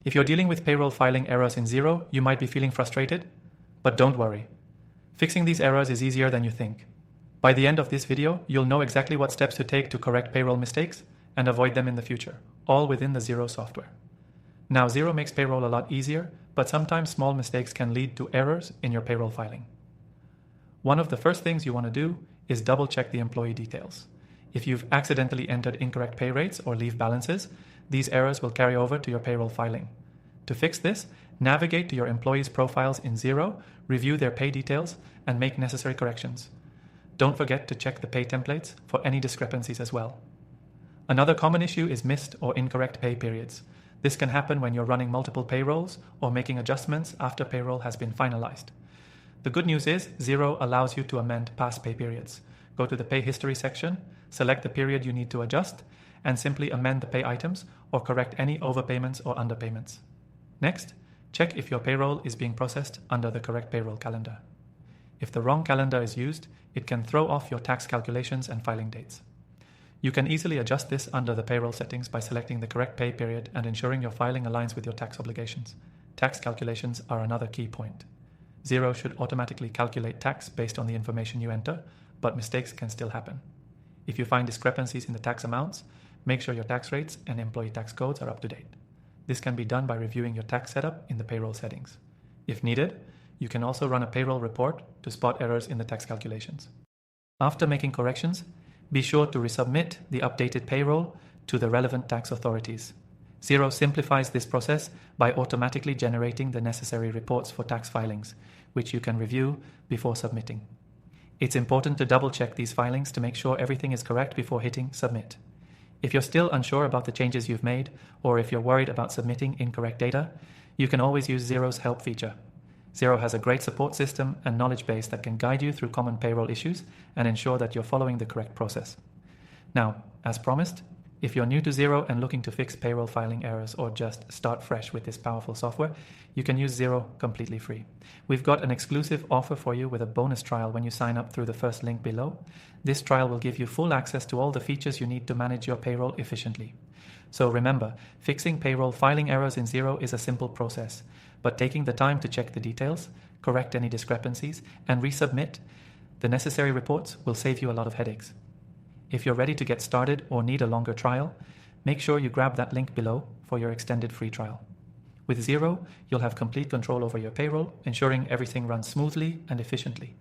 If you're dealing with payroll filing errors in Xero, you might be feeling frustrated, but don't worry. Fixing these errors is easier than you think. By the end of this video, you'll know exactly what steps to take to correct payroll mistakes and avoid them in the future, all within the Xero software. Now, Xero makes payroll a lot easier, but sometimes small mistakes can lead to errors in your payroll filing. One of the first things you want to do is double check the employee details. If you've accidentally entered incorrect pay rates or leave balances, these errors will carry over to your payroll filing. To fix this, navigate to your employees' profiles in Xero, review their pay details, and make necessary corrections. Don't forget to check the pay templates for any discrepancies as well. Another common issue is missed or incorrect pay periods. This can happen when you're running multiple payrolls or making adjustments after payroll has been finalized. The good news is Xero allows you to amend past pay periods. Go to the pay history section, select the period you need to adjust, and simply amend the pay items or correct any overpayments or underpayments. Next, check if your payroll is being processed under the correct payroll calendar. If the wrong calendar is used, it can throw off your tax calculations and filing dates. You can easily adjust this under the payroll settings by selecting the correct pay period and ensuring your filing aligns with your tax obligations. Tax calculations are another key point. Xero should automatically calculate tax based on the information you enter, but mistakes can still happen. If you find discrepancies in the tax amounts, make sure your tax rates and employee tax codes are up to date. This can be done by reviewing your tax setup in the payroll settings. If needed, you can also run a payroll report to spot errors in the tax calculations. After making corrections, be sure to resubmit the updated payroll to the relevant tax authorities. Xero simplifies this process by automatically generating the necessary reports for tax filings, which you can review before submitting. It's important to double-check these filings to make sure everything is correct before hitting submit. If you're still unsure about the changes you've made, or if you're worried about submitting incorrect data, you can always use Xero's help feature. Xero has a great support system and knowledge base that can guide you through common payroll issues and ensure that you're following the correct process. Now, as promised, if you're new to Xero and looking to fix payroll filing errors or just start fresh with this powerful software, you can use Xero completely free. We've got an exclusive offer for you with a bonus trial when you sign up through the first link below. This trial will give you full access to all the features you need to manage your payroll efficiently. So remember, fixing payroll filing errors in Xero is a simple process, but taking the time to check the details, correct any discrepancies, and resubmit the necessary reports will save you a lot of headaches. If you're ready to get started or need a longer trial, make sure you grab that link below for your extended free trial. With Xero, you'll have complete control over your payroll, ensuring everything runs smoothly and efficiently.